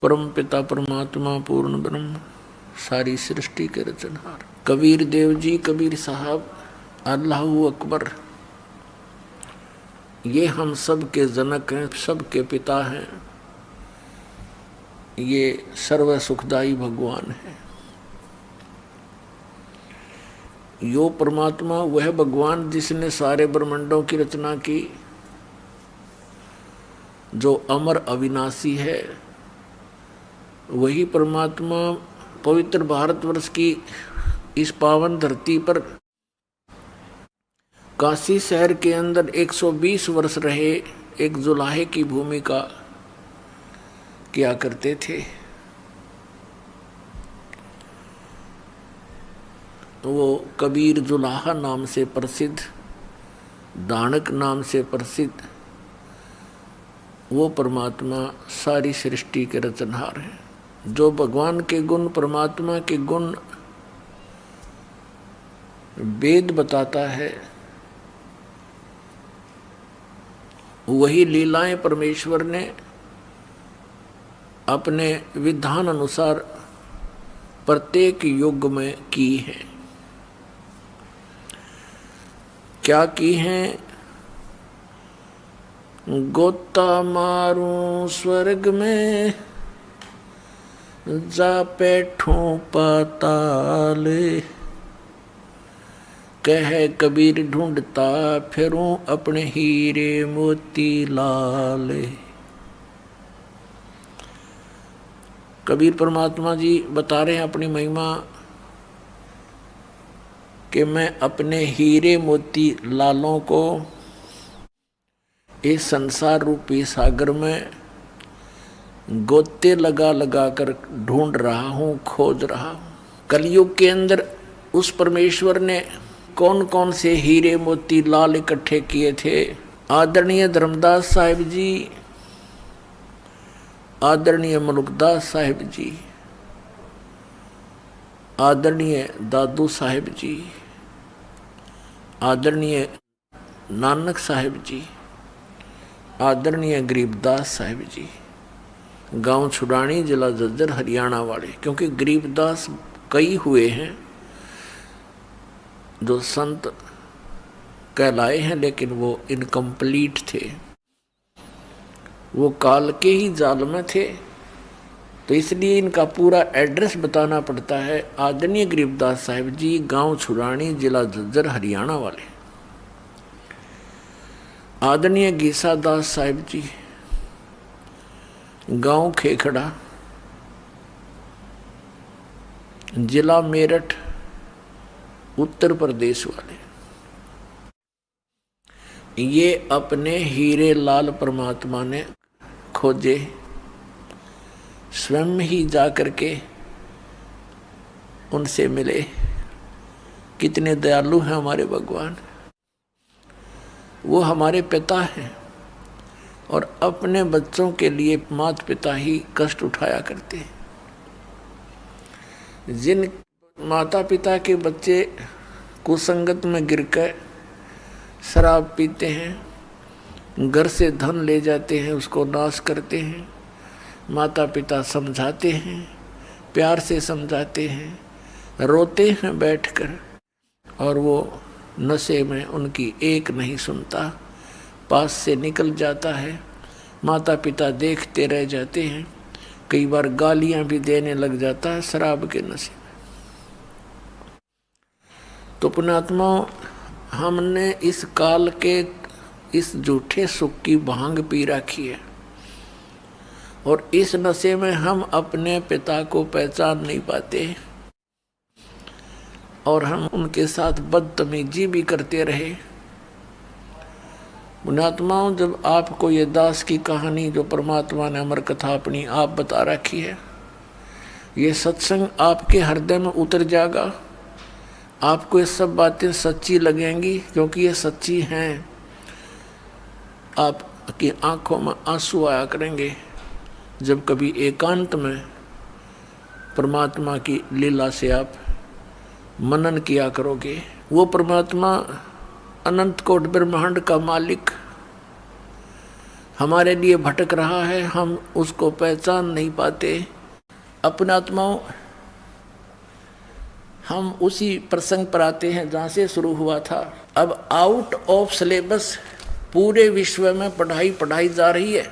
परम पिता परमात्मा पूर्ण ब्रह्म सारी सृष्टि के रचनहार। कबीर देव जी, कबीर साहब, अल्लाहू अकबर, ये हम सब के जनक हैं, सब के पिता हैं। ये सर्व सुखदाई भगवान है। यो परमात्मा वह भगवान जिसने सारे ब्रह्मांडों की रचना की, जो अमर अविनाशी है। वही परमात्मा पवित्र भारतवर्ष की इस पावन धरती पर काशी शहर के अंदर 120 वर्ष रहे, एक जुलाहे की भूमिका किया करते थे। वो कबीर जुलाहा नाम से प्रसिद्ध, दानक नाम से प्रसिद्ध वो परमात्मा सारी सृष्टि के रचनहार हैं। जो भगवान के गुण, परमात्मा के गुण वेद बताता है, वही लीलाएं परमेश्वर ने अपने विधान अनुसार प्रत्येक युग में की हैं। क्या की हैं? गोता मारूं स्वर्ग में, जा बैठूं पाताल, कह कबीर ढूंढता फिरूं अपने हीरे मोती लाल। कबीर परमात्मा जी बता रहे हैं अपनी महिमा कि मैं अपने हीरे मोती लालों को इस संसार रूपी सागर में गोते लगा लगा कर ढूंढ रहा हूँ, खोज रहा हूँ। कलयुग के अंदर उस परमेश्वर ने कौन कौन से हीरे मोती लाल इकट्ठे किए थे? आदरणीय धर्मदास साहिब जी, आदरणीय मलुकदास साहिब जी, आदरणीय दादू साहिब जी, आदरणीय नानक साहिब जी, आदरणीय गरीबदास साहिब जी, गांव छुड़ानी, जिला झज्जर, हरियाणा वाले। क्योंकि गरीबदास कई हुए हैं जो संत कहलाए हैं, लेकिन वो इनकम्प्लीट थे, वो काल के ही जाल में थे। तो इसलिए इनका पूरा एड्रेस बताना पड़ता है। आदरणीय गरीबदास साहिब जी, गांव छुड़ानी, जिला झज्जर, हरियाणा वाले। आदरणीय गीसा दास साहिब जी, गांव खेखड़ा, जिला मेरठ, उत्तर प्रदेश वाले। ये अपने हीरे लाल परमात्मा ने खोजे, स्वयं ही जाकर के उनसे मिले। कितने दयालु हैं हमारे भगवान। वो हमारे पिता हैं और अपने बच्चों के लिए माता पिता ही कष्ट उठाया करते हैं। जिन माता पिता के बच्चे कुसंगत में गिरकर शराब पीते हैं, घर से धन ले जाते हैं, उसको नाश करते हैं, माता पिता समझाते हैं, प्यार से समझाते हैं, रोते हैं बैठकर, और वो नशे में उनकी एक नहीं सुनता, पास से निकल जाता है। माता पिता देखते रह जाते हैं, कई बार गालियां भी देने लग जाता है शराब के नशे में। तो पुण्यात्मा, हमने इस काल के इस झूठे सुख की भांग पी रखी है, और इस नशे में हम अपने पिता को पहचान नहीं पाते, और हम उनके साथ बदतमीजी भी करते रहे। पुण्यात्माओं, जब आपको ये दास की कहानी जो परमात्मा ने अमर कथा अपनी आप बता रखी है, ये सत्संग आपके हृदय में उतर जाएगा। आपको ये सब बातें सच्ची लगेंगी, क्योंकि ये सच्ची हैं। आपकी आंखों में आंसू आया करेंगे जब कभी एकांत में परमात्मा की लीला से आप मनन किया करोगे। वो परमात्मा अनंत कोट ब्रह्मांड का मालिक, हमारे लिए भटक रहा है, हम उसको पहचान नहीं पाते। अपने आत्माओं, हम उसी प्रसंग पर आते हैं जहाँ से शुरू हुआ था। अब आउट ऑफ सिलेबस पूरे विश्व में पढ़ाई जा रही है।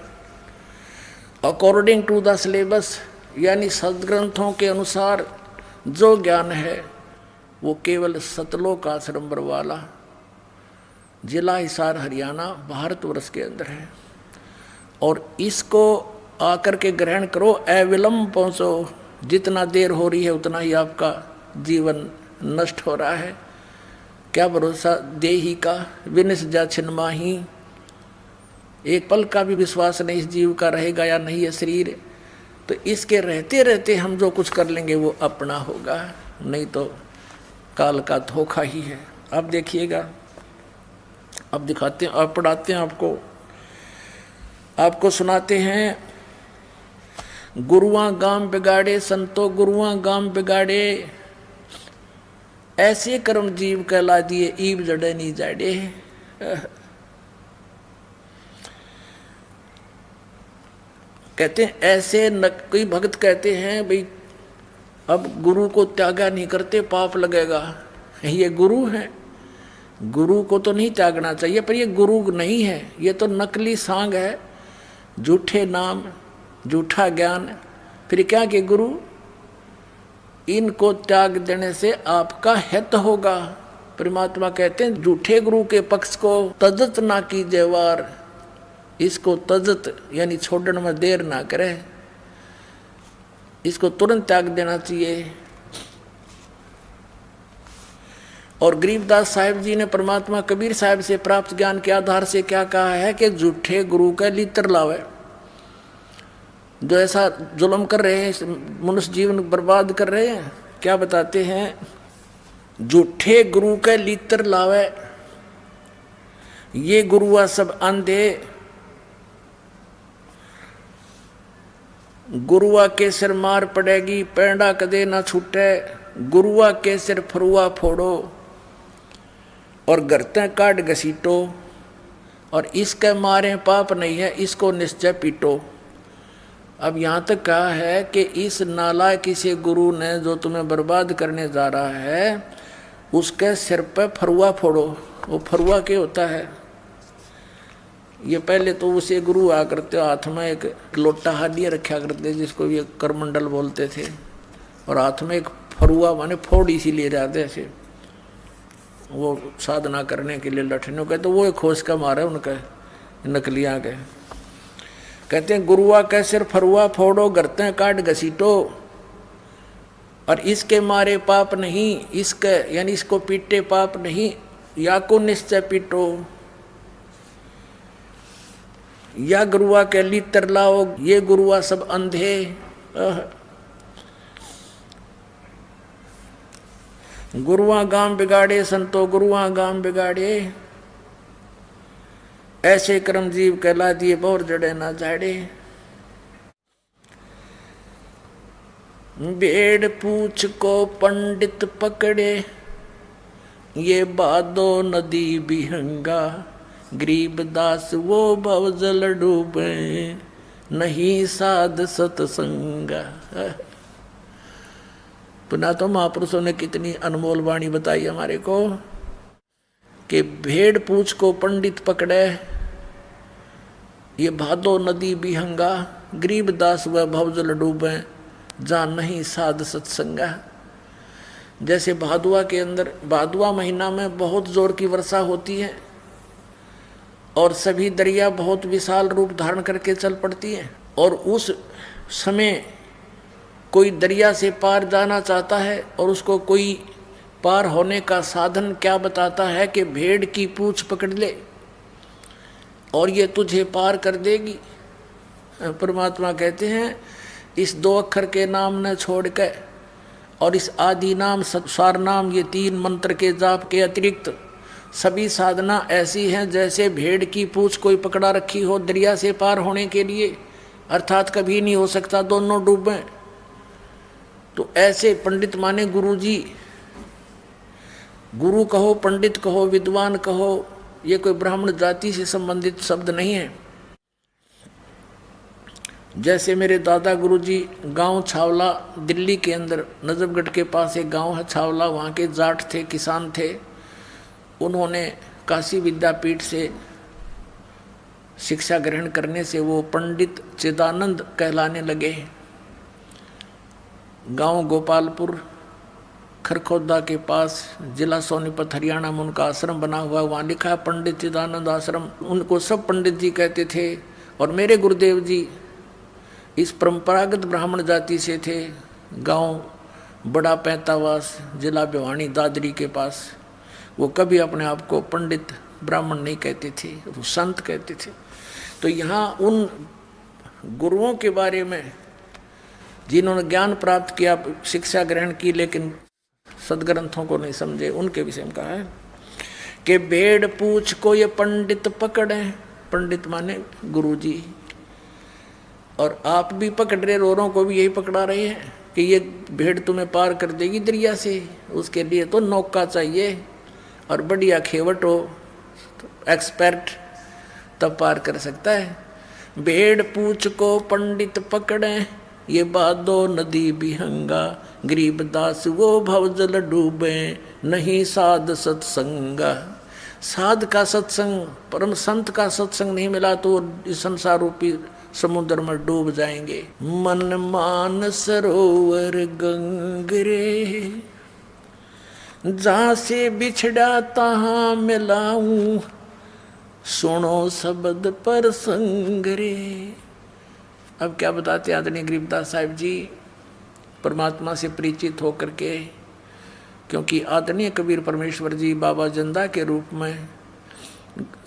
अकॉर्डिंग टू द सिलेबस यानी सदग्रंथों के अनुसार जो ज्ञान है वो केवल सतलोक आश्रम बरवाला, जिला हिसार, हरियाणा, भारतवर्ष के अंदर है। और इसको आकर के ग्रहण करो, अविलंब पहुँचो। जितना देर हो रही है उतना ही आपका जीवन नष्ट हो रहा है। क्या भरोसा देही का, विनिस जा छिन्माही। एक पल का भी विश्वास नहीं इस जीव का रहेगा या नहीं है शरीर। तो इसके रहते रहते हम जो कुछ कर लेंगे वो अपना होगा, नहीं तो काल का धोखा ही है। अब देखिएगा, अब दिखाते हैं, अब पढ़ाते हैं आपको सुनाते हैं। गुरुआ गाम बिगाड़े संतो, गुरुआ गाम बिगाड़े, ऐसे कर्म जीव कहला दिए, ईब जड़े नहीं जाड़े। कहते हैं ऐसे कोई भक्त कहते हैं भाई अब गुरु को त्यागा नहीं करते पाप लगेगा। ये गुरु है, गुरु को तो नहीं त्यागना चाहिए, पर ये गुरु नहीं है, ये तो नकली सांग है, झूठे नाम, झूठा ज्ञान। फिर क्या कि गुरु, इनको त्याग देने से आपका हित होगा। परमात्मा कहते हैं झूठे गुरु के पक्ष को तजत ना कीजिए वार, इसको तजत यानी छोड़ने में देर ना करे, इसको तुरंत त्याग देना चाहिए। और गरीबदास साहिब जी ने परमात्मा कबीर साहिब से प्राप्त ज्ञान के आधार से क्या कहा है कि झूठे गुरु का लीतर लावे। जो ऐसा जुल्म कर रहे हैं, मनुष्य जीवन बर्बाद कर रहे हैं, क्या बताते हैं, झूठे गुरु का लीतर लावे, ये गुरुआ सब अंधे, गुरुआ के सिर मार पड़ेगी, पैंडा कदे ना छूटे, गुरुआ के सिर फरुआ फोड़ो और गर्ते काट घसीटो, और इसके मारे पाप नहीं है, इसको निश्चय पीटो। अब यहाँ तक कहा है कि इस नालायक किसी गुरु ने जो तुम्हें बर्बाद करने जा रहा है, उसके सिर पे फरुआ फोड़ो। वो फरुआ क्या होता है? ये पहले तो उसे गुरु आ करते, हाथ में एक लोटा हालिया रखा करते जिसको ये करमंडल बोलते थे, और हाथ में एक फरुआ माने फोड़ इसीलिए जाते थे, वो साधना करने के लिए लठने के, तो वो एक खोज का मारा उनका नकलियाँ के। कहते हैं गुरुआ के सिर फरुआ फोड़ो, गर्ते काट घसीटो, और इसके मारे पाप नहीं, इसके यानी इसको पीटे पाप नहीं, या को निश्चय पीटो, या गुरुआ के लीतर लाओ, ये गुरुआ सब अंधे। गुरुआ गाम बिगाड़े संतो, गुरुआ गाम बिगाड़े, ऐसे कर्म जीव कहला दिए, बोर जड़े ना झाड़े। भेड़ पूछ को पंडित पकड़े, ये बादो नदी बिहंगा, गरीबदास वो भवजल डूबे, नहीं साध सतसंगा। पुनः तो महापुरुषों ने कितनी अनमोल वाणी बताई हमारे को कि भेड़ पूछ को पंडित पकड़े, ये भादो नदी बिहंगा, गरीबदास वह भवजल डूबे, जहाँ नहीं साध सत्संगा। जैसे भादुआ के अंदर, भादुआ महीना में बहुत जोर की वर्षा होती है और सभी दरिया बहुत विशाल रूप धारण करके चल पड़ती हैं, और उस समय कोई दरिया से पार जाना चाहता है और उसको कोई पार होने का साधन क्या बताता है कि भेड़ की पूंछ पकड़ ले और ये तुझे पार कर देगी। परमात्मा कहते हैं इस 2 अक्षर के नाम न छोड़ के और इस आदि नाम सार नाम, ये 3 मंत्र के जाप के अतिरिक्त सभी साधना ऐसी हैं जैसे भेड़ की पूंछ कोई पकड़ा रखी हो दरिया से पार होने के लिए, अर्थात कभी नहीं हो सकता दोनों डूबें। तो ऐसे पंडित माने गुरु जी, गुरु कहो, पंडित कहो, विद्वान कहो, ये कोई ब्राह्मण जाति से संबंधित शब्द नहीं है। जैसे मेरे दादा गुरुजी गांव छावला, दिल्ली के अंदर नजफगढ़ के पास एक गांव है छावला, वहाँ के जाट थे, किसान थे। उन्होंने काशी विद्यापीठ से शिक्षा ग्रहण करने से वो पंडित चिदानंद कहलाने लगे। गांव गोपालपुर खरखोदा के पास, जिला सोनीपत, हरियाणा में उनका आश्रम बना हुआ, वहाँ लिखा है पंडित चिदानंद आश्रम। उनको सब पंडित जी कहते थे। और मेरे गुरुदेव जी इस परंपरागत ब्राह्मण जाति से थे। गांव बड़ा पैंतावास, जिला भिवानी, दादरी के पास। वो कभी अपने आप को पंडित ब्राह्मण नहीं कहते थे, वो संत कहते थे। तो यहाँ उन गुरुओं के बारे में जिन्होंने ज्ञान प्राप्त किया, शिक्षा ग्रहण की, लेकिन सदग्रंथों को नहीं समझे, उनके विषय में कहा है कि भेड़ पूछ को ये पंडित पकड़े। पंडित माने गुरुजी। और आप भी पकड़ रहे, औरों को भी यही पकड़ा रहे हैं कि ये भेड़ तुम्हें पार कर देगी दरिया से। उसके लिए तो नौका चाहिए और बढ़िया खेवट हो, तो एक्सपर्ट, तब पार कर सकता है। भेड़ पूछ को पंडित पकड़े, ये बादो नदी बिहंगा, गरीब दास वो भवजल डूबे, नहीं साध सत्संगा। साध का सत्संग, परम संत का सत्संग नहीं मिला तो इस संसार रूपी समुद्र में डूब जाएंगे। मन मान सरोवर गंगरे, जहाँ से बिछड़ा तहाँ मिलाऊं, सुनो शब्द पर संगरे। अब क्या बताते आदरणीय गरीबदास साहिब जी परमात्मा से परिचित होकर के, क्योंकि आदरणीय कबीर परमेश्वर जी बाबा जंदा के रूप में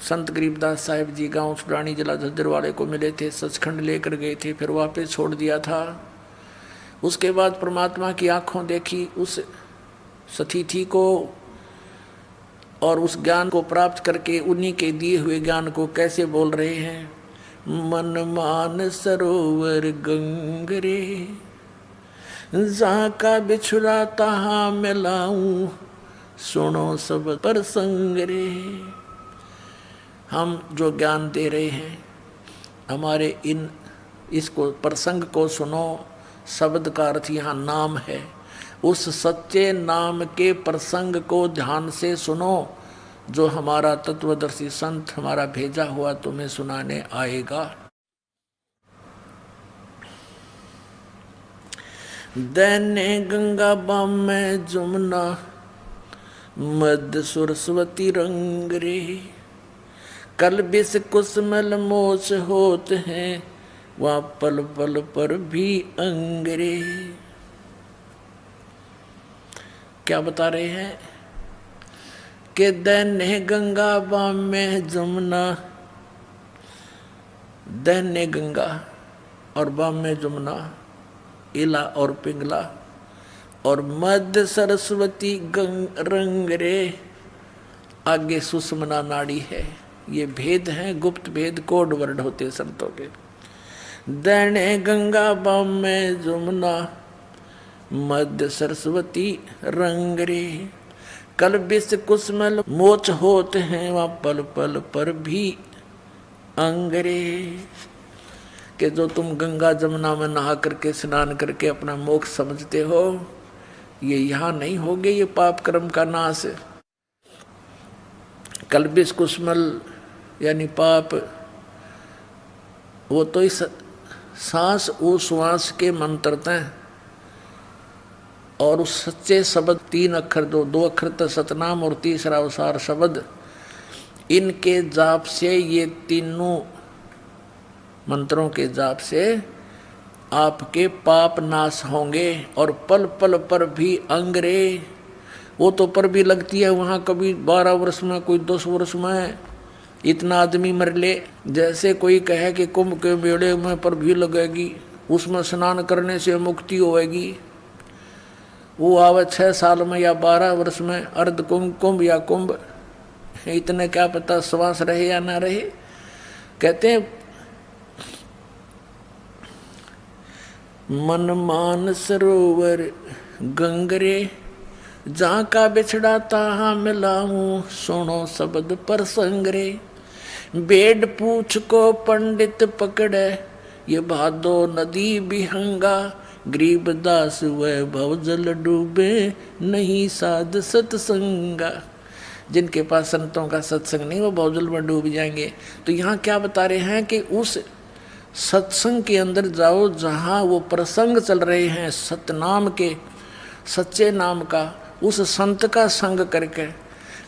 संत गरीबदास साहिब जी गांव छुड़ानी, जिला झज्जरवाड़े को मिले थे, सचखंड लेकर गए थे, फिर वापस छोड़ दिया था। उसके बाद परमात्मा की आंखों देखी उस सतीथि को, और उस ज्ञान को प्राप्त करके उन्हीं के दिए हुए ज्ञान को कैसे बोल रहे हैं। मन मान सरोवर गंगरे, जहाँ का बिछुड़ा तहाँ मिलाऊं, सुनो सब पर संगरे। हम जो ज्ञान दे रहे हैं, हमारे इसको प्रसंग को सुनो। शब्द का अर्थ यहाँ नाम है। उस सच्चे नाम के प्रसंग को ध्यान से सुनो, जो हमारा तत्वदर्शी संत हमारा भेजा हुआ तुम्हें सुनाने आएगा। दैने गंगा बाम में जमुना, मध्य सरस्वती रंग रे, कल बिस कुसमल मोच होत हैं, वहाँ पल पल पर भी अंगरे। क्या बता रहे हैं कि दैन्य गंगा बाम में जमुना, दैन्य गंगा और बाम में जमुना, इला और पिंगला, और मध्य सरस्वती रंग रे, आगे सुषमना नाड़ी है। ये भेद हैं, गुप्त भेद, कोड वर्ड होते संतों के। दैन्य गंगा बाम में जमुना, मध्य सरस्वती रंग रे, कल बिस कुसमल मोच होते हैं, वहाँ पल पल पर भी अंगरे। कि जो तुम गंगा जमुना में नहा करके स्नान करके अपना मोक्ष समझते हो, ये यहाँ नहीं होगे, ये पाप कर्म का नाश। कल्बिस कुसमल यानी पाप, वो तो इस सांस उश्वास के मंत्रते हैं, और उस सच्चे शब्द 3 अक्षर, 2 अक्षर तो सतनाम और तीसरा उसार शब्द, इनके जाप से, ये तीनों मंत्रों के जाप से आपके पाप नाश होंगे। और पल पल पर भी अंगरे, वो तो पर भी लगती है वहाँ, कभी 12 वर्ष में, कोई 10 वर्ष में इतना आदमी मर ले। जैसे कोई कहे कि कुंभ के मेले में पर भी लगेगी, उसमें स्नान करने से मुक्ति होएगी, वो आवे 6 साल में या 12 वर्ष में, अर्ध कुंभ, कुंभ या कुंभ, इतने क्या पता श्वास रहे या ना रहे। कहते हैं मन मान सरोवर गंगरे, जहाँ का बिछड़ा तहाँ मिलाऊं, सुनो शब्द पर संगरे। बेड पूछ को पंडित पकड़े, ये भादो नदी बिहंगा, गरीबदास वैभव जल डूबे, नहीं साध सत्संगा। जिनके पास संतों का सत्संग नहीं वो भवजल में डूब जाएंगे। तो यहाँ क्या बता रहे हैं कि उस सत्संग के अंदर जाओ जहाँ वो प्रसंग चल रहे हैं सतनाम के, सच्चे नाम का, उस संत का संग करके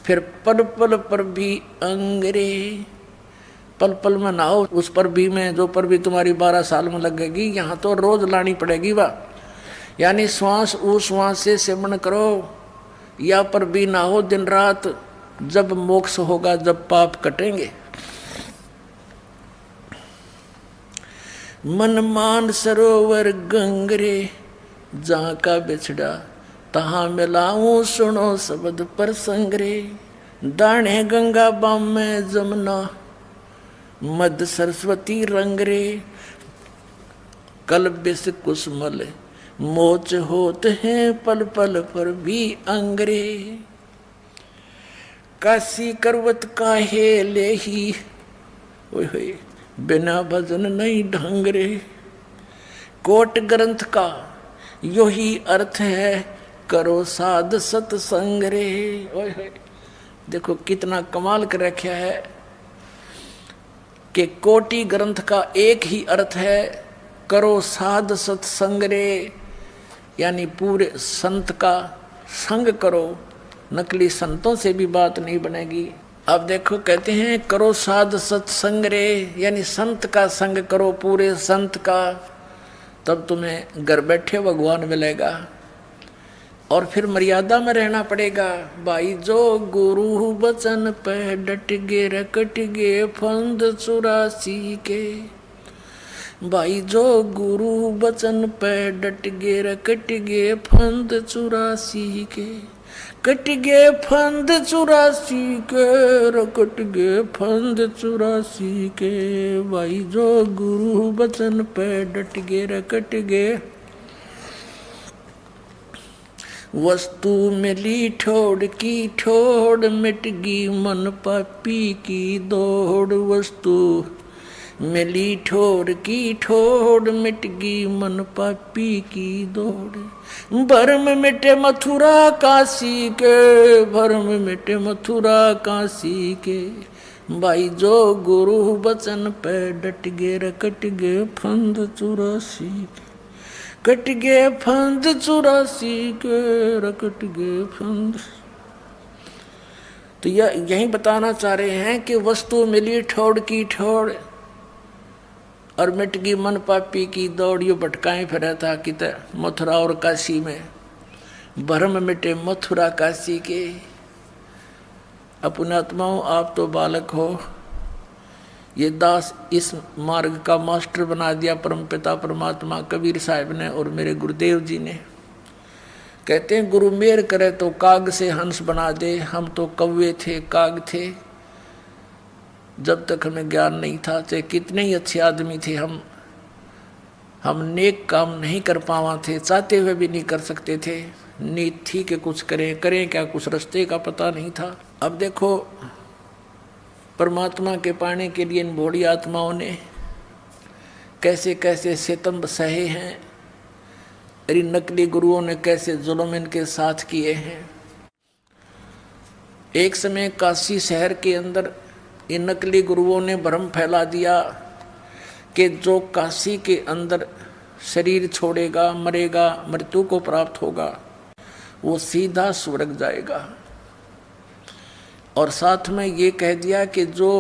फिर पल पल पर भी अंगरे, पल पल में नहाओ। उस पर भी में जो पर भी तुम्हारी 12 साल में लगेगी, यहाँ तो रोज लानी पड़ेगी वाह। यानी श्वास उस श्वास से सेवन करो, या पर भी नहाओ दिन रात। जब मोक्ष होगा, जब पाप कटेंगे। मन मान सरोवर गंगरे, जहाँ का बिछड़ा तहाँ मिलाऊं, सुनो शब्द पर संगरे। दाणे गंगा बाम में जमुना, मद सरस्वती रंग रे। कल बिस कुसमल मोच होत हैं, पल पल पर भी अंगरे। काशी करवत काहे ले ही, ओए होए बिना भजन नहीं ढंग रे। कोट ग्रंथ का यो ही अर्थ है, करो साध सत्संग रे। ओए होए देखो कितना कमाल कर रखा है कि कोटि ग्रंथ का एक ही अर्थ है, करो साध सत्संग रे। यानी पूरे संत का संग करो, नकली संतों से भी बात नहीं बनेगी। अब देखो कहते हैं करो साध सत्संग रे, यानी संत का संग करो, पूरे संत का, तब तुम्हें घर बैठे भगवान मिलेगा। और फिर मर्यादा में रहना पड़ेगा। भाई जो गुरु बचन पे डट गे रकट गे फंद 84 के। भाई जो गुरु बचन पे डट गे रकट गे फंद 84 के। कट गे फंद 84 के, रकट गे फंद 84 के। भाई जो गुरु बचन पे डट गे रकट गे। वस्तु मिली ठोड़ की ठोड़, मिट गई मन पापी की दौड़। वस्तु मिली ठोड़ की ठोड़, मिट गई मन पापी की दौड़। भरम मिटे मथुरा काशी के, भरम मिटे मथुरा काशी के। भाई जो गुरु बचन पे डट गे रकट गे फंद 84 के। कट गे फंद 84 के, रकट गे फंद। तो यही बताना चाह रहे हैं कि वस्तु मिली ठोड़ की ठोड़, और मिट गई मन पापी की दौड़। यो भटकाए फिर था कि मथुरा और काशी में। भरम मिटे मथुरा काशी के। अपने आत्माओं आप तो बालक हो, ये दास इस मार्ग का मास्टर बना दिया परमपिता परमात्मा कबीर साहब ने और मेरे गुरुदेव जी ने। कहते हैं गुरु मेहर करे तो काग से हंस बना दे। हम तो कौवे थे, काग थे, जब तक हमें ज्ञान नहीं था। चाहे कितने ही अच्छे आदमी थे, हम नेक काम नहीं कर पावा थे, चाहते हुए भी नहीं कर सकते थे। नीत थी कि कुछ करें क्या, कुछ रास्ते का पता नहीं था। अब देखो परमात्मा के पाने के लिए इन भोली आत्माओं ने कैसे कैसे सितम सहे हैं, इन नकली गुरुओं ने कैसे जुल्म इनके साथ किए हैं। एक समय काशी शहर के अंदर इन नकली गुरुओं ने भ्रम फैला दिया कि जो काशी के अंदर शरीर छोड़ेगा, मरेगा, मृत्यु को प्राप्त होगा, वो सीधा स्वर्ग जाएगा। और साथ में ये कह दिया कि जो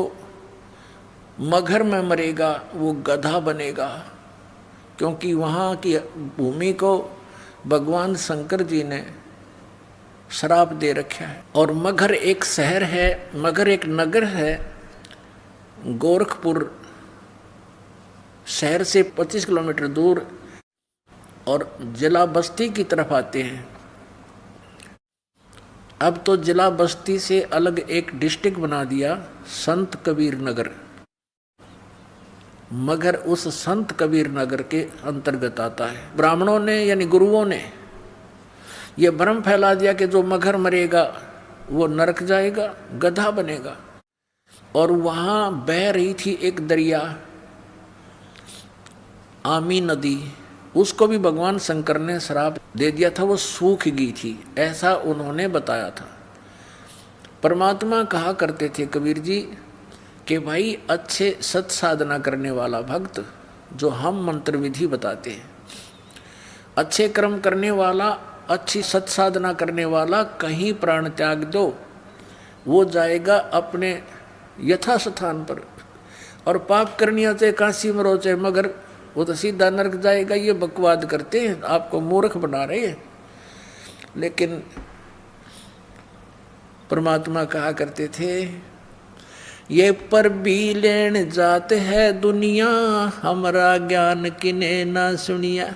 मगहर में मरेगा वो गधा बनेगा, क्योंकि वहाँ की भूमि को भगवान शंकर जी ने श्राप दे रखा है। और मगहर एक शहर है, मगहर एक नगर है, गोरखपुर शहर से 25 किलोमीटर दूर, और जिला बस्ती की तरफ आते हैं। अब तो जिला बस्ती से अलग एक डिस्ट्रिक्ट बना दिया, संत कबीर नगर। मगर उस संत कबीर नगर के अंतर्गत आता है। ब्राह्मणों ने यानी गुरुओं ने यह भ्रम फैला दिया कि जो मगर मरेगा वो नरक जाएगा, गधा बनेगा। और वहाँ बह रही थी एक दरिया, आमी नदी, उसको भी भगवान शंकर ने श्राप दे दिया था, वो सूख गई थी, ऐसा उन्होंने बताया था। परमात्मा कहा करते थे कबीर जी कि भाई अच्छे सत साधना करने वाला भक्त, जो हम मंत्र विधि बताते हैं, अच्छे कर्म करने वाला, अच्छी सत साधना करने वाला कहीं प्राण त्याग दो, वो जाएगा अपने यथा स्थान पर, और पाप करनिया चाहे काशी में रो चाहे मगर, वो तो सीधा नरक जाएगा। ये बकवाद करते हैं, आपको मूर्ख बना रहे हैं। लेकिन परमात्मा कहा करते थे, ये पर भी लेन जात है दुनिया, हमारा ज्ञान किने ना सुनिया।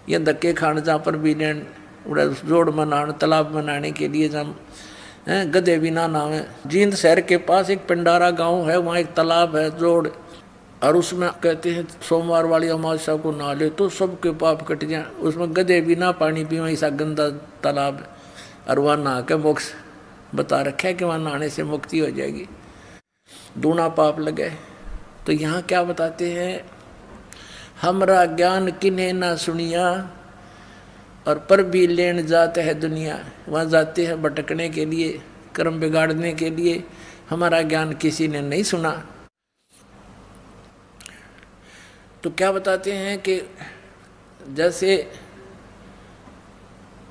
ये धक्के खान जहाँ पर भी लेन उड़ा जोड़ मनाने, तालाब बनाने के लिए जहाँ गधे भी ना नाम है। जींद शहर के पास एक पिंडारा गांव है, वहाँ एक तालाब है जोड़, और उसमें कहते हैं सोमवार वाली अमावस्या को नहा ले तो सबके पाप कट जाए। उसमें गधे भी ना पानी पी, ऐसा गंदा तालाब है, और वहाँ नहा के मोक्ष बता रखा है कि वहाँ नहाने से मुक्ति हो जाएगी, दूना पाप लगे। तो यहाँ क्या बताते हैं, हमरा ज्ञान किन्हें ना सुनिया, और पर भी लेन जाते है दुनिया। वहाँ जाते हैं भटकने के लिए, कर्म बिगाड़ने के लिए, हमारा ज्ञान किसी ने नहीं सुना। तो क्या बताते हैं कि जैसे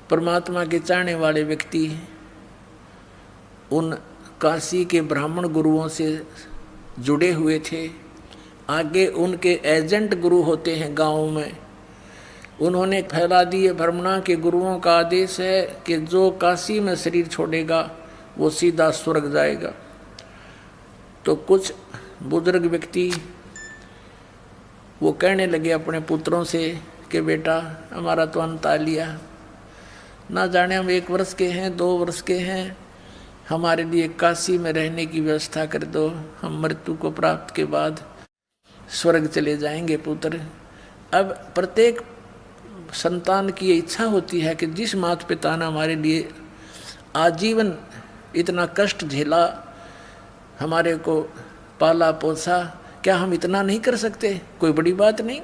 परमात्मा के चाहने वाले व्यक्ति उन काशी के ब्राह्मण गुरुओं से जुड़े हुए थे, आगे उनके एजेंट गुरु होते हैं गाँव में, उन्होंने फैला दिए भ्रमणा के गुरुओं का आदेश है कि जो काशी में शरीर छोड़ेगा वो सीधा स्वर्ग जाएगा। तो कुछ बुजुर्ग व्यक्ति वो कहने लगे अपने पुत्रों से कि बेटा हमारा तो अंत आ लिया, ना जाने हम 1 वर्ष के हैं 2 वर्ष के हैं, हमारे लिए काशी में रहने की व्यवस्था कर दो, हम मृत्यु को प्राप्त के बाद स्वर्ग चले जाएंगे पुत्र। अब प्रत्येक संतान की ये इच्छा होती है कि जिस माता पिता ने हमारे लिए आजीवन इतना कष्ट झेला, हमारे को पाला पोसा, क्या हम इतना नहीं कर सकते? कोई बड़ी बात नहीं।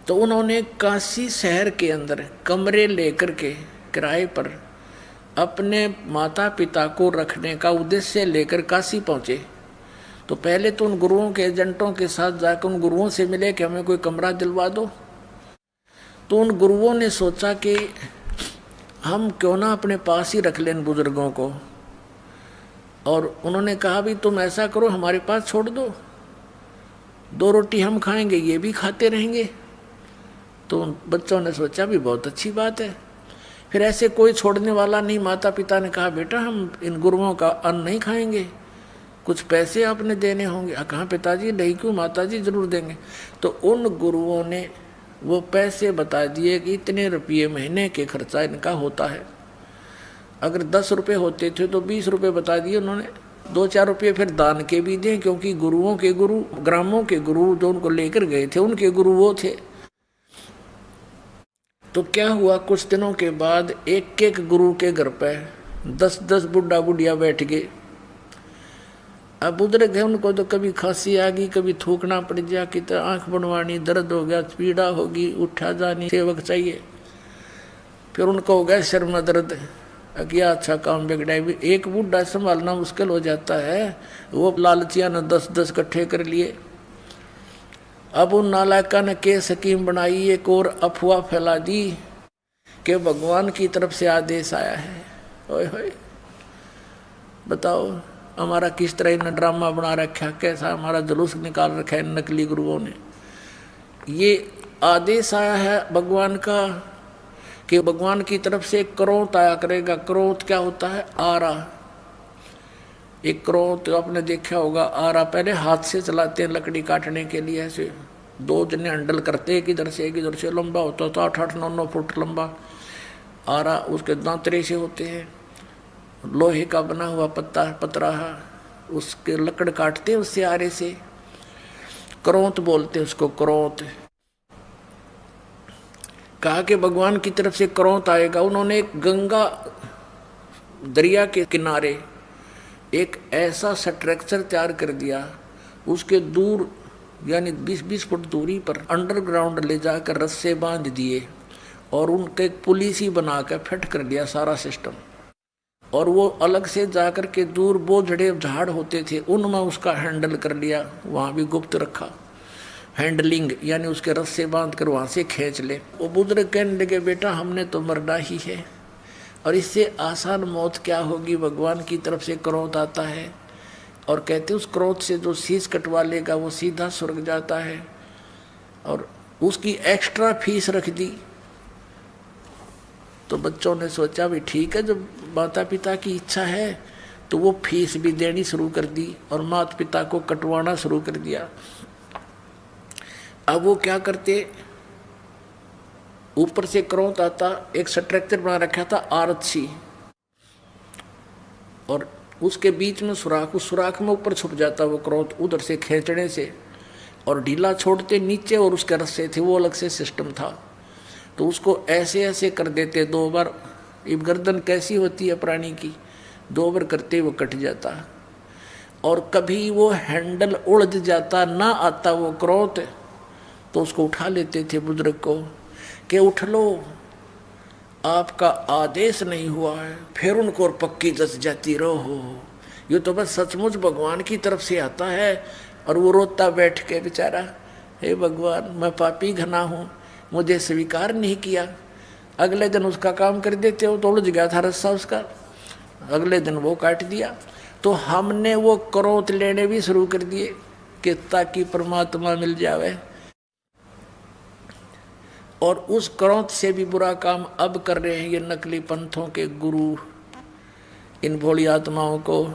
तो उन्होंने काशी शहर के अंदर कमरे लेकर के किराए पर अपने माता पिता को रखने का उद्देश्य लेकर काशी पहुँचे। तो पहले तो उन गुरुओं के एजेंटों के साथ जाकर उन गुरुओं से मिले कि हमें कोई कमरा दिलवा दो। तो उन गुरुओं ने सोचा कि हम क्यों ना अपने पास ही रख लें बुजुर्गों को, और उन्होंने कहा भी तुम ऐसा करो हमारे पास छोड़ दो, 2 रोटी हम खाएंगे ये भी खाते रहेंगे। तो बच्चों ने सोचा भी बहुत अच्छी बात है। फिर ऐसे कोई छोड़ने वाला नहीं, माता पिता ने कहा बेटा हम इन गुरुओं का अन्न नहीं खाएंगे, कुछ पैसे आपने देने होंगे। कहाँ पिताजी नहीं, क्यों माताजी जरूर देंगे। तो उन गुरुओं ने वो पैसे बता दिए कि इतने रुपये महीने के खर्चा इनका होता है। अगर 10 रुपये होते थे तो 20 रुपये बता दिए उन्होंने, 2-4 रुपये फिर दान के भी दें, क्योंकि गुरुओं के गुरु, ग्रामों के गुरु जो उनको लेकर गए थे उनके गुरु वो थे। तो क्या हुआ, कुछ दिनों के बाद एक गुरु के घर पे 10-10 बुढ़ा बुढ़िया बैठ गए। अब बुजुर्ग है, उनको तो कभी खांसी आ गई, कभी थूकना पड़ गया, कि तो आँख बनवानी, दर्द हो गया, पीड़ा होगी, उठा जानी, सेवक चाहिए। फिर उनको हो गया सिर में दर्द, क्या अच्छा काम बिगड़ा। एक बूढ़ा संभालना मुश्किल हो जाता है, वो लालचिया ने 10-10 इकट्ठे कर लिए। अब उन नालायका ने के स्कीम बनाई, एक और अफवाह फैला दी कि भगवान की तरफ से आदेश आया है। ओए होए, बताओ हमारा किस तरह इन्हें ड्रामा बना रखा, कैसा हमारा जुलूस निकाल रखा है नकली गुरुओं ने। ये आदेश आया है भगवान का कि भगवान की तरफ से एक क्रोध आया करेगा। क्रोध क्या होता है? आरा। एक क्रोध तो आपने देखा होगा, आरा पहले हाथ से चलाते हैं लकड़ी काटने के लिए, ऐसे 2 जने हैंडल करते, एक इधर से लंबा होता था, 8-9 फुट लंबा आरा। उसके दांतरे से होते हैं, लोहे का बना हुआ पतरा, उसके लकड़ काटते हैं उससे, आरे से। क्रोध बोलते हैं उसको, क्रोध। कहा कि भगवान की तरफ से क्रोध आएगा। उन्होंने एक गंगा दरिया के किनारे एक ऐसा स्ट्रक्चर तैयार कर दिया, उसके दूर यानी 20-20 फुट दूरी पर अंडरग्राउंड ले जाकर रस्से बांध दिए और उनके पुलिस ही बना कर फिट कर दिया सारा सिस्टम। और वो अलग से जाकर के दूर बोझड़े झाड़ होते थे उनमें उसका हैंडल कर लिया, वहाँ भी गुप्त रखा हैंडलिंग, यानी उसके रस्से बांध कर वहाँ से खींच ले। वो बुजुर्ग कहने लगे बेटा हमने तो मरना ही है और इससे आसान मौत क्या होगी, भगवान की तरफ से क्रोध आता है और कहते उस क्रोध से जो शीश कटवा लेगा वो सीधा स्वर्ग जाता है। और उसकी एक्स्ट्रा फीस रख दी। तो बच्चों ने सोचा भी ठीक है, जब माता पिता की इच्छा है तो वो फीस भी देनी शुरू कर दी और माता पिता को कटवाना शुरू कर दिया। अब वो क्या करते, ऊपर से क्रोध आता, एक स्ट्रक्चर बना रखा था आरसी और उसके बीच में सुराख, उस सुराख में ऊपर छुप जाता वो क्रोध उधर से खींचने से, और ढीला छोड़ते नीचे और उसके रस्से थे वो अलग से सिस्टम था। तो उसको ऐसे ऐसे कर देते 2 बार। ये गर्दन कैसी होती है प्राणी की, 2 बार करते वो कट जाता। और कभी वो हैंडल उलझ जाता, ना आता वो क्रोध, तो उसको उठा लेते थे बुजुर्ग को कि उठ लो, आपका आदेश नहीं हुआ है। फिर उनको और पक्की जस जाती रहो। ये तो बस सचमुच भगवान की तरफ से आता है। और वो रोता बैठ के बेचारा, हे भगवान मैं पापी घना हूँ, मुझे स्वीकार नहीं किया। अगले दिन उसका काम कर देते हो तो उलझ गया था रस्सा उसका, अगले दिन वो काट दिया। तो हमने वो क्रोध लेने भी शुरू कर दिए कि ताकि परमात्मा मिल जावे। और उस क्रोध से भी बुरा काम अब कर रहे हैं ये नकली पंथों के गुरु, इन भोली आत्माओं को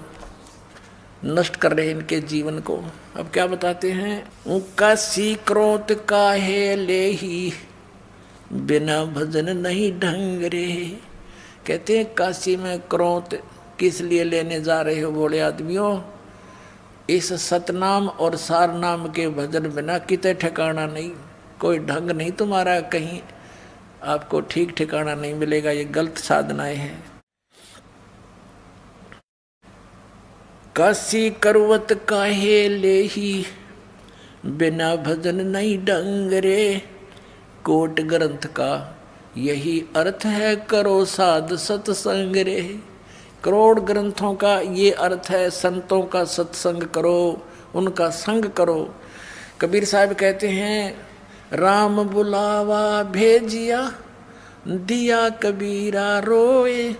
नष्ट कर रहे हैं, इनके जीवन को। अब क्या बताते हैं, काशी क्रोध काहे ले ही बिना भजन नहीं ढंग रे। कहते हैं काशी में क्रोध किस लिए लेने जा रहे हो भोले आदमियों, इस सतनाम और सार नाम के भजन बिना किते ठिकाना नहीं, कोई ढंग नहीं तुम्हारा, कहीं आपको ठीक ठिकाना नहीं मिलेगा, ये गलत साधनाएं हैं। काशी करवत काहे ले ही बिना भजन नहीं ढंग रे। कोट ग्रंथ का यही अर्थ है, करो साध सत्संग रे। करोड़ ग्रंथों का ये अर्थ है, संतों का सत्संग करो, उनका संग करो। कबीर साहब कहते हैं, राम बुलावा भेजिया दिया कबीरा रोए।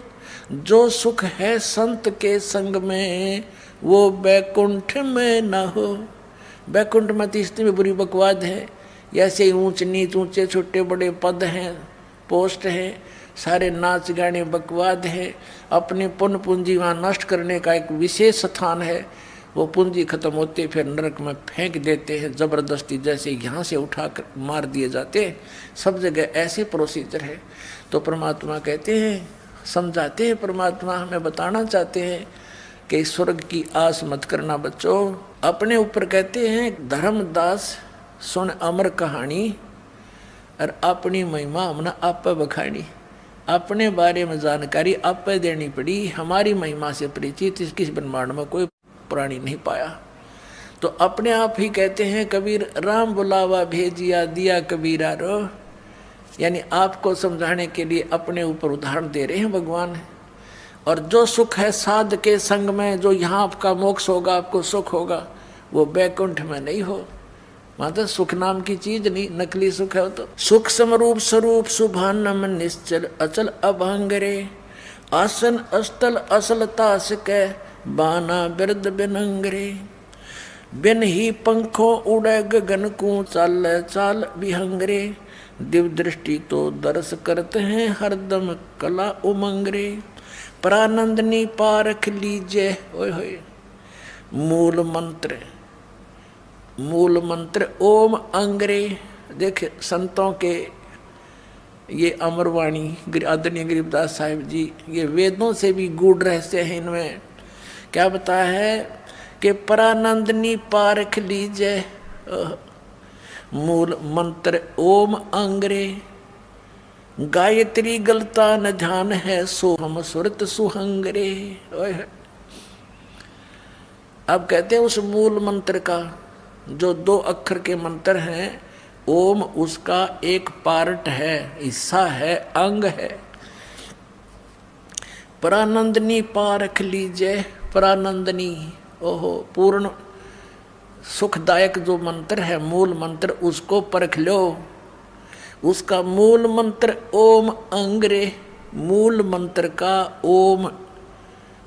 जो सुख है संत के संग में वो बैकुंठ में न हो। बैकुंठ में तो इतनी बुरी बकवाद है, ऐसे ऊंच नीच, ऊंचे छोटे बड़े पद हैं, पोस्ट हैं, सारे नाच गाने बकवाद है। अपने पुण्य पूंजी वहाँ नष्ट करने का एक विशेष स्थान है। वो पूंजी खत्म होते फिर नरक में फेंक देते हैं ज़बरदस्ती, जैसे यहाँ से उठा कर मार दिए जाते हैं। सब जगह ऐसे प्रोसीजर है। तो परमात्मा कहते हैं, समझाते हैं, परमात्मा हमें बताना चाहते हैं कि स्वर्ग की आस मत करना बच्चों। अपने ऊपर कहते हैं, धर्मदास सुन अमर कहानी और अपनी महिमा हमने आप बखानी। अपने बारे में जानकारी आप देनी पड़ी। हमारी महिमा से परिचित किस ब्रह्मांड में कोई प्राणी नहीं पाया। तो अपने आप ही कहते हैं कबीर, राम बुलावा भेजिया दिया कबीरा रो। यानी आपको समझाने के लिए अपने ऊपर उदाहरण दे रहे हैं भगवान। और जो सुख है साध के संग में, जो यहाँ आपका मोक्ष होगा, आपको सुख होगा, वो बैकुंठ में नहीं हो। माता सुख नाम की चीज नहीं, नकली सुख है। तो सुख समरूप स्वरूप सुभानम निश्चल अचल अभंग रे। आसन अस्तल असल तास के बाना बिरद बिनंगरे। बिन ही पंखों उड़े गगन को चाल चाल विहंगरे। दिव्य दृष्टि तो दर्श करते हैं हरदम कला उमंगरे। परानंदनी पारख लीजे ओए होए। मूल मंत्र ओम अंगरे। देख संतों के ये अमरवाणी आदरणीय गरीबदास साहिब जी, ये वेदों से भी गूढ़ रहस्य है। इनमें क्या बताया है कि परानंदनी पारख लीजे, मूल मंत्र ओम अंगरे। गायत्री गलता न ध्यान है, सो हम सुरत सुहंगरे। अब कहते हैं उस मूल मंत्र का जो 2 अक्षर के मंत्र हैं, ओम उसका एक पार्ट है, हिस्सा है, अंग है। परानंदनी पारख लीजिए, परानंदनी, ओहो, पूर्ण सुखदायक जो मंत्र है, मूल मंत्र, उसको परख लो। उसका मूल मंत्र ओम अंग्रे, मूल मंत्र का ओम,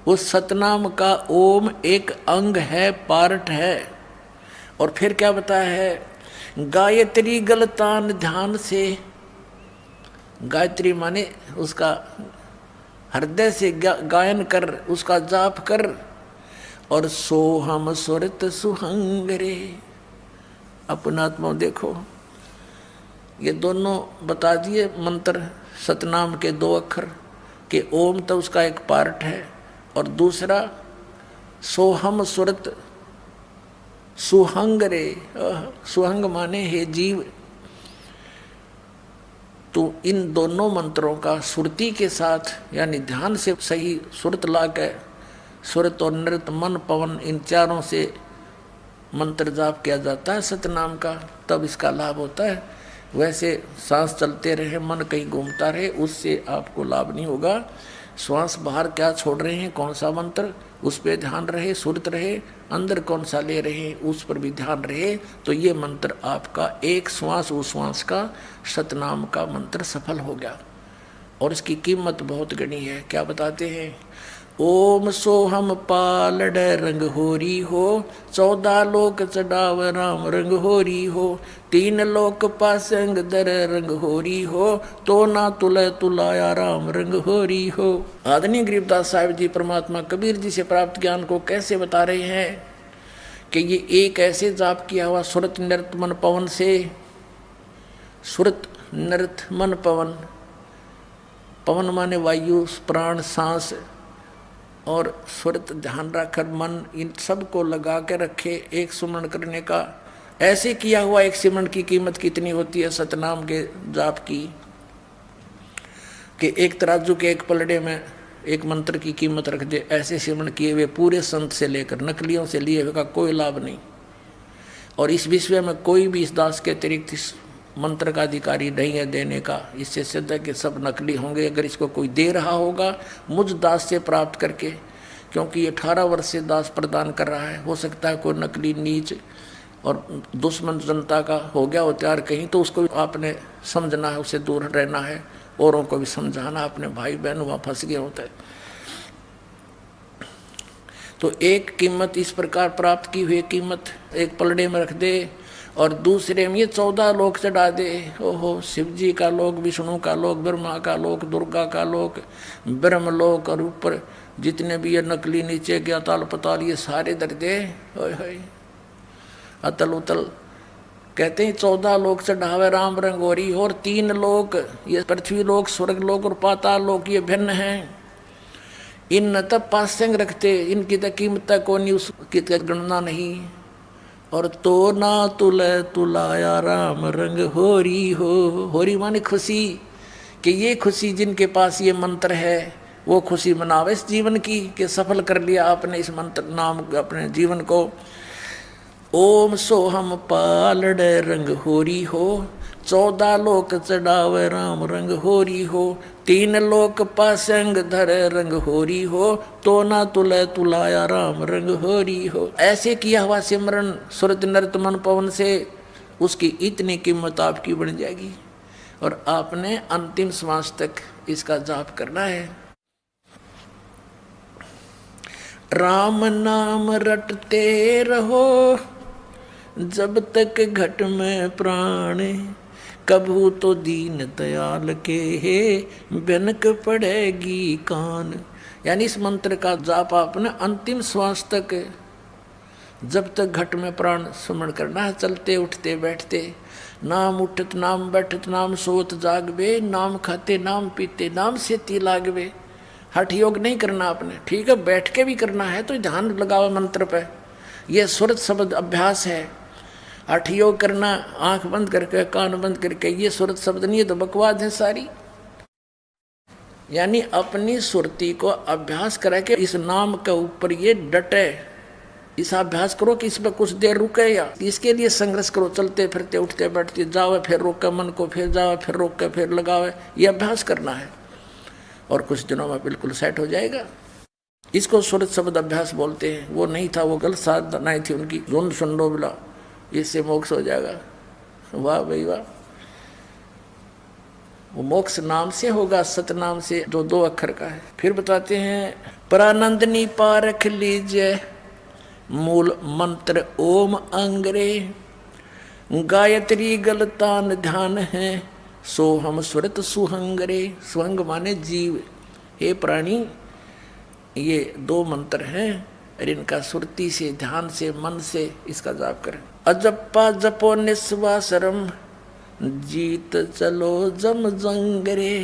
उस सतनाम का ओम एक अंग है, पार्ट है। और फिर क्या बताया है, गायत्री गलतान ध्यान से, गायत्री माने उसका हृदय से गायन कर, उसका जाप कर। और सोहम सुरत सुहंगरे, अपना आत्मा देखो। ये दोनों बता दिए मंत्र, सतनाम के 2 अक्षर कि ओम तो उसका एक पार्ट है, और दूसरा सोहम सुरत सुहंगरे, सुहंग माने हे जीव। तो इन दोनों मंत्रों का सुरती के साथ, यानी ध्यान से सही सुरत ला के, सुरत और नृत मन पवन इन चारों से मंत्र जाप किया जाता है सतनाम का, तब इसका लाभ होता है। वैसे सांस चलते रहे, मन कहीं घूमता रहे, उससे आपको लाभ नहीं होगा। श्वास बाहर क्या छोड़ रहे हैं, कौन सा मंत्र, उस पर ध्यान रहे, सुरत रहे, अंदर कौन सा ले रहे हैं उस पर भी ध्यान रहे, तो ये मंत्र आपका एक श्वास उस श्वास का सतनाम का मंत्र सफल हो गया। और इसकी कीमत बहुत गणी है। क्या बताते हैं, ओम सोहम पालड रंग होरी हो, 14 लोक चढ़ाव राम रंग होरी हो, 3 लोक पासंग दर रंग होरी हो, तो ना तुलय तुलाया राम रंग होरी हो। आदरणीय गरीबदास साहिब जी परमात्मा कबीर जी से प्राप्त ज्ञान को कैसे बता रहे हैं कि ये एक ऐसे जाप किया हुआ सुरत नृत मन पवन से, सुरत नृत मन पवन, पवन माने वायु, प्राण, सांस, और सुरत ध्यान रखकर मन इन सब को लगा के रखे एक सुमरण करने का। ऐसे किया हुआ एक सिमरण की कीमत कितनी होती है सतनाम के जाप की, कि एक तराजू के एक पलड़े में एक मंत्र की कीमत रख दे। ऐसे सिमरण किए हुए पूरे संत से लेकर नकलियों से लिए हुए का कोई लाभ नहीं। और इस विश्व में कोई भी इस दास के अतिरिक्त इस मंत्र का अधिकारी नहीं है देने का। इससे सिद्ध है कि सब नकली होंगे। अगर इसको कोई दे रहा होगा मुझ दास से प्राप्त करके, क्योंकि 18 वर्ष से दास प्रदान कर रहा है, हो सकता है कोई नकली नीच और दुश्मन जनता का हो गया हो तैयार कहीं, तो उसको आपने समझना है, उससे दूर रहना है, औरों को भी समझाना, अपने भाई बहन वहाँ फंस गए होते हैं। तो एक कीमत इस प्रकार प्राप्त की हुई कीमत एक पलड़े में रख दे और दूसरे में ये 14 लोक चढ़ा दे। ओहो, शिव जी का लोक, विष्णु का लोक, ब्रह्मा का लोक, दुर्गा का लोक, ब्रह्म लोक, और ऊपर जितने भी ये नकली नीचे के अताल पताल ये सारे दर दे। अतल उतल कहते हैं 14 लोक चढ़ावे राम रंगोरी, और 3 लोक ये पृथ्वी लोक, स्वर्ग लोक और पाताल लोक ये भिन्न हैं। इन न तब पासंग रखते, इनकी तो कीमत को नहीं, उसकी गणना नहीं। और तो ना तुलय तुलाया राम रंग होरी हो, होरी माने खुशी, कि ये खुशी जिनके पास ये मंत्र है वो खुशी मनावे इस जीवन की, कि सफल कर लिया आपने इस मंत्र नाम अपने जीवन को। ओम सोहम पालड़ रंग होरी हो, 14 लोक चढ़ावे राम रंग होरी हो, 3 लोक पासंग धर रंग होरी हो, तो ना तुलय तुलाया राम रंग होरी हो। ऐसे किया हुआ सिमरन सुरत नृत मन पवन से उसकी इतनी कीमत आपकी बढ़ जाएगी। और आपने अंतिम श्वास तक इसका जाप करना है। राम नाम रटते रहो जब तक घट में प्राण, कभू तो दीन दयाल के बनक पड़ेगी कान। यानी इस मंत्र का जाप आपने अंतिम श्वास तक जब तक घट में प्राण स्मरण करना है, चलते उठते बैठते। नाम उठत नाम बैठत नाम सोत जागवे, नाम खाते नाम पीते नाम सेती लागवे। हठ योग नहीं करना आपने, ठीक है, बैठ के भी करना है तो ध्यान लगाओ मंत्र पे। यह सुरत शब्द अभ्यास है। हठ योग करना आंख बंद करके कान बंद करके, ये सुरत शब्द नहीं है तो बकवाद है सारी। यानी अपनी सुरती को अभ्यास करा के इस नाम के ऊपर ये डटे, इस अभ्यास करो कि इसमें कुछ देर रुके, या इसके लिए संघर्ष करो, चलते फिरते उठते बैठते जाओ, फिर रोके मन को, फिर जाओ, फिर रोक के फिर लगाओ, ये अभ्यास करना है और कुछ दिनों में बिल्कुल सेट हो जाएगा। इसको सुरत शब्द अभ्यास बोलते हैं। वो नहीं था, वो गलत साधनाएं थी उनकी। जोन सुंडो बिला, इससे मोक्ष हो जाएगा। वाह भाई वाह। वो मोक्ष नाम से होगा, सत नाम से, जो 2 अक्षर का है। फिर बताते हैं, परानंदनी पारख लीजिए, मूल मंत्र ओम अंग्रे, गायत्री गलतान ध्यान है, सो हम सुरत सुहंगरे। सुहंग माने जीव। हे प्राणी, ये 2 मंत्र हैं और इनका सुरती से, ध्यान से, मन से इसका जाप करें। अजप्पा जपो निस्वासरम, जीत चलो जम जंगरे।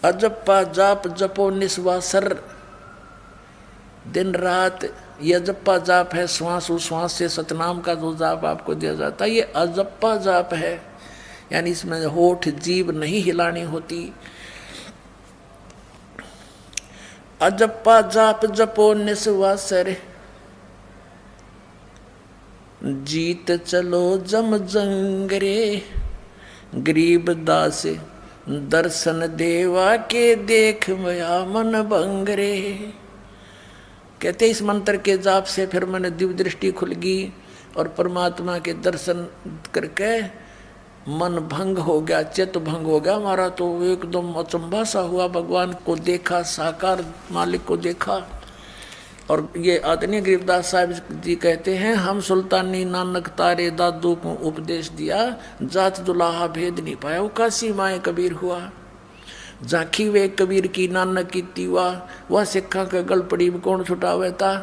अजप्पा जाप जपो निस्वासर, दिन रात ये अजप्पा जाप है। श्वास उश्वास से सतनाम का जो जाप आपको दिया जाता है, ये अजप्पा जाप है। यानी इसमें होठ जीभ नहीं हिलानी होती। अजप्पा जाप जपो निस्वासर, जीत चलो जम जंगरे। गरीब दास दर्शन देवा के, देख मया मन बंगरे। कहते इस मंत्र के जाप से फिर मैंने दिव्य दृष्टि खुल गई और परमात्मा के दर्शन करके मन भंग हो गया, चित्त भंग हो गया हमारा। तो एकदम अचंभा सा हुआ, भगवान को देखा, साकार मालिक को देखा। और ये आदरणीय गरीबदास साहब जी कहते हैं, हम सुल्तानी नानक तारे दादू को उपदेश दिया, जात दुलाहा भेद नहीं पाया, वो काशी माए कबीर हुआ। झांकी वे कबीर की नानक की तीवा, वह सिक्खा का गल पड़ी कौन छुटावे था।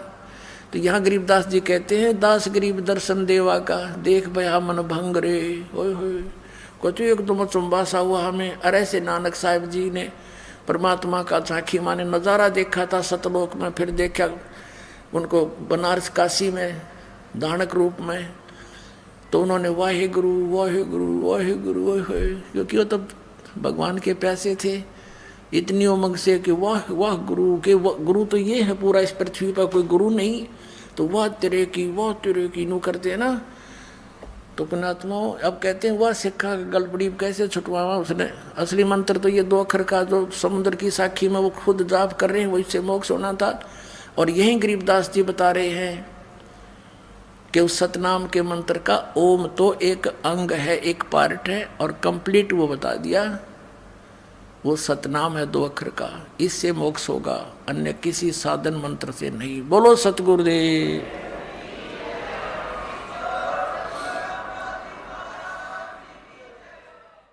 तो यहाँ गरीबदास जी कहते हैं, दास गरीब दर्शन देवा का, देख भया मन भंग रे। होय होय, कहते एकदम अचंभा सा हुआ हमें। अरे से नानक साहब जी ने परमात्मा का झांकी माने नज़ारा देखा था सतलोक में, फिर देखा उनको बनारस काशी में दानक रूप में। तो उन्होंने वाहे गुरु वाहे गुरु वाहे गुरु वाहे, क्योंकि वो तब भगवान के प्यासे थे इतनी उमंग से कि वाह वाह गुरु के, गुरु तो ये है पूरा, इस पृथ्वी पर कोई गुरु नहीं। तो वाह तेरे की नू करते हैं ना। तो पुणात्माओं अब कहते हैं, वह सिक्खा गलपड़ी कैसे छुटवावा उसने। असली मंत्र तो ये 2 अक्षर का जो समुद्र की साखी में वो खुद जाप कर रहे हैं, वही से मोक्ष होना था। और यही गरीबदास जी बता रहे हैं कि उस सतनाम के मंत्र का ओम तो एक अंग है, एक पार्ट है, और कंप्लीट वो बता दिया। वो सतनाम है 2 अक्षर का, इससे मोक्ष होगा, अन्य किसी साधन मंत्र से नहीं। बोलो सतगुरुदेव।